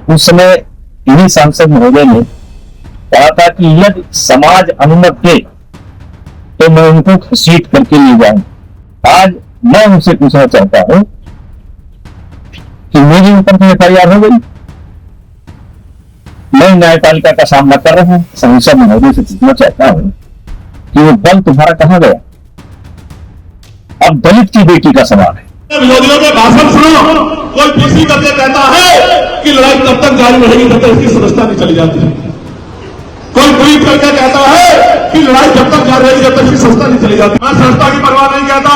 उस समय इन्हीं सांसद महोदय ने कहा था कि यदि समाज अनुमत दे तो मैं उनको घसीट करके ले जाऊं। आज मैं उनसे पूछना चाहता हूं कि मेरे ऊपर तो FIR हो गई, मैं न्यायपालिका का सामना कर रहा हूं। सांसद महोदय से पूछना चाहता हूं कि वो बल तुम्हारा कहां गया? अब दलित की बेटी का सवाल है। विरोधियों के भाषण सुनो, कोई पीसी करके कहता है कि लड़ाई तब तक जारी रहेगी जब तक इसकी सदस्यता नहीं चली जाती है। कोई ट्वीट करके कहता है कि लड़ाई जब तक जारी रहेगी जब तक इसकी सदस्यता नहीं चली जाती। मैं सदस्यता की परवाह नहीं कहता,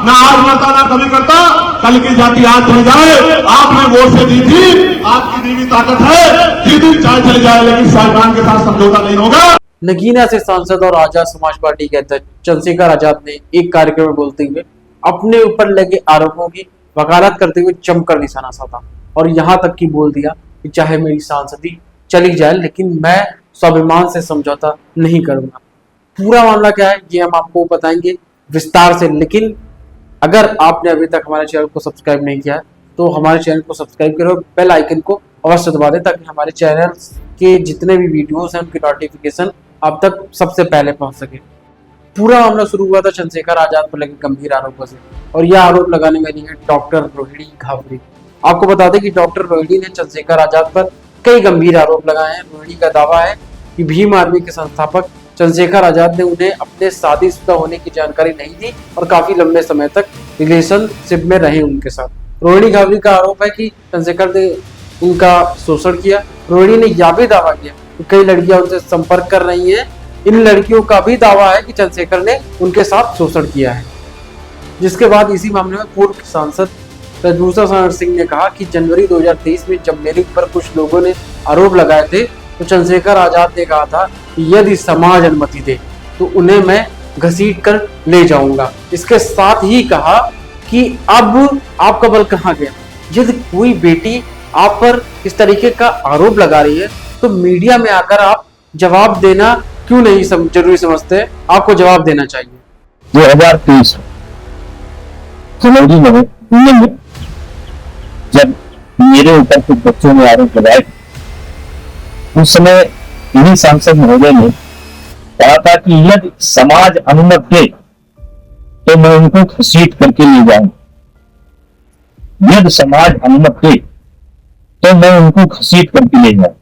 ना आज रहता ना कभी करता। कल की जाति आज चली जाए, आपने वोट से दी थी, आपकी दी हुई ताकत है, जीती चाहे चली जाए, लेकिन साहिबान के साथ समझौता नहीं होगा। नगीना से सांसद और आजाद समाज पार्टी के अध्यक्ष चंद्रशेखर आजाद ने एक कार्यक्रम में बोलते हुए अपने ऊपर लगे आरोपों की वकालत करते हुए जमकर निशाना साधा और यहाँ तक कि बोल दिया कि चाहे मेरी सांसदी चली जाए लेकिन मैं स्वाभिमान से समझौता नहीं करूंगा। पूरा मामला क्या है ये हम आपको बताएंगे विस्तार से, लेकिन अगर आपने अभी तक हमारे चैनल को सब्सक्राइब नहीं किया है तो हमारे चैनल को सब्सक्राइब करो, बेल आइकन को अवश्य दबा दें ताकि हमारे चैनल के जितने भी वीडियोस हैं उनकी नोटिफिकेशन आप तक सबसे पहले पहुंच सके। पूरा मामला शुरू हुआ था चंद्रशेखर आजाद पर लगे गंभीर आरोपों से और यह आरोप लगाने वाली है डॉक्टर रोहिणी घावरी। आपको बता दें कि डॉक्टर रोहिणी ने चंद्रशेखर आजाद पर कई गंभीर आरोप लगाए हैं। रोहिणी का दावा है कि भीम आर्मी के संस्थापक चंद्रशेखर आजाद ने उन्हें अपने शादीशुदा होने की जानकारी नहीं दी और काफी लंबे समय तक रिलेशनशिप में रहे उनके साथ। रोहिणी घावरी का आरोप है कि चंद्रशेखर ने उनका शोषण किया। रोहिणी ने यह भी दावा किया कि कई लड़कियां उनसे संपर्क कर रही हैं। इन लड़कियों का भी दावा है कि चंद्रशेखर ने उनके साथ शोषण किया है। जिसके बाद इसी मामले में पूर्व सांसद ब्रजभूषण सिंह ने कहा कि जनवरी 2023 में जब मेरे ऊपर कुछ लोगों ने आरोप लगाए थे तो चंद्रशेखर आजाद ने कहा था कि यदि समाज अनुमति दे तो उन्हें मैं घसीट कर ले जाऊंगा। इसके साथ ही कहा कि अब आपका बल कहां गया? यदि कोई बेटी आप पर इस तरीके का आरोप लगा रही है तो मीडिया में आकर आप जवाब देना क्यों नहीं जरूरी समझते? आपको जवाब देना चाहिए। 2023 जनवरी में जब मेरे ऊपर कुछ बच्चों ने आरोप लगाए उस समय इन्हीं सांसद महोदय ने कहा था कि यदि समाज अनुमत दे तो मैं उनको घसीट करके ले जाऊं। यदि समाज अनुमत दे तो मैं उनको घसीट करके ले जाऊं।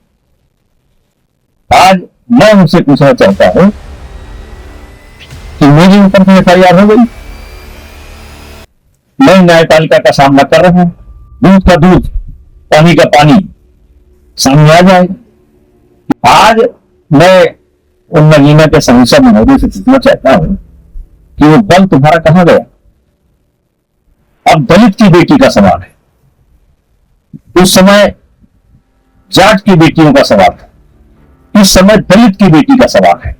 आज मैं उनसे पूछना चाहता हूं कि मेरे ऊपर तो FIR हो गई, मैं न्यायपालिका का सामना कर रहा हूं। दूध का दूध, पानी का पानी सामने आ जाए। आज मैं उन नगीना के सांसद महोदय से पूछना चाहता हूं कि वो बल तुम्हारा कहां गया? अब दलित की बेटी का सवाल है, उस समय जाट की बेटियों का सवाल था, इस समय दलित की बेटी का सवाल है।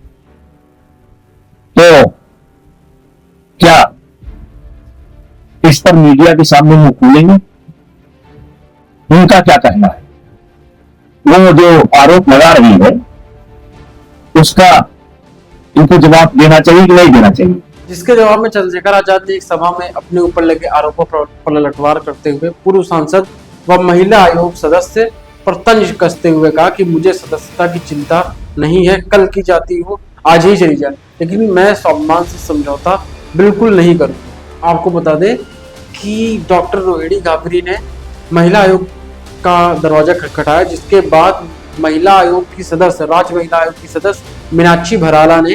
तो क्या इस पर मीडिया के सामने मुंह खोलेंगे? उनका क्या कहना है? वो जो आरोप लगा रही है उसका इनको जवाब देना चाहिए कि नहीं देना चाहिए? जिसके जवाब में चंद्रशेखर आजाद ने एक सभा में अपने ऊपर लगे आरोपों पर पलटवार करते हुए पूर्व सांसद व महिला आयोग सदस्य पर तंज कसते हुए कहा कि मुझे सदस्यता की चिंता नहीं है, कल की जाती हो आज ही चली जाए, लेकिन मैं स्वाभिमान से समझौता बिल्कुल नहीं करूंगा। आपको बता दें कि डॉक्टर रोहिणी घावरी ने महिला आयोग का दरवाजा खटखटाया, जिसके बाद महिला आयोग की सदस्य राज्य महिला आयोग की सदस्य मीनाक्षी भराला ने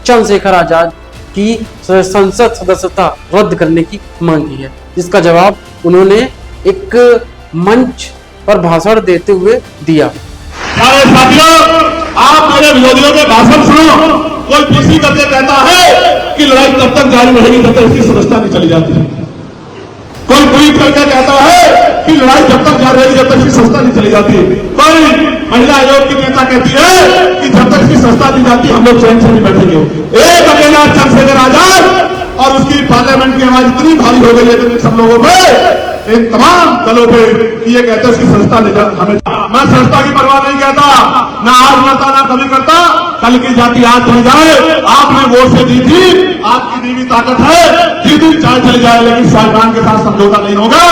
चंद्रशेखर आजाद की संसद सदस्यता रद्द करने की मांग की है। जिसका जवाब उन्होंने एक मंच पर भाषण देते हुए दिया। साथियों, आप मेरे विरोधियों के भाषण सुनो, कोई पीसी करके कहता है कि लड़ाई तब तक जारी रहेगी जब तक इसकी सदस्यता नहीं चली जाती है। कोई ट्वीट करके कहता है कि लड़ाई जब तक जारी रहेगी जब तक इसकी सदस्यता नहीं चली जाती। कोई महिला आयोग की नेता कहती है कि जब तक इसकी सदस्यता नहीं जाती हम लोग चैन से नहीं बैठेंगे। एक अकेला चंद्रशेखर आजाद और उसकी पार्लियामेंट की आवाज इतनी भारी हो गई है सब लोगों पे, इन तमाम दलों पे कि ये कहते हैं उसकी संस्था हमें। मैं संस्था की परवाह नहीं कहता, ना आज रहता ना कभी करता। कल की जाति आज चली जाए, आपने वोट से दी थी, आपकी दी हुई ताकत है, जीती चाहे चली जाए, लेकिन साहिबान के साथ समझौता नहीं होगा।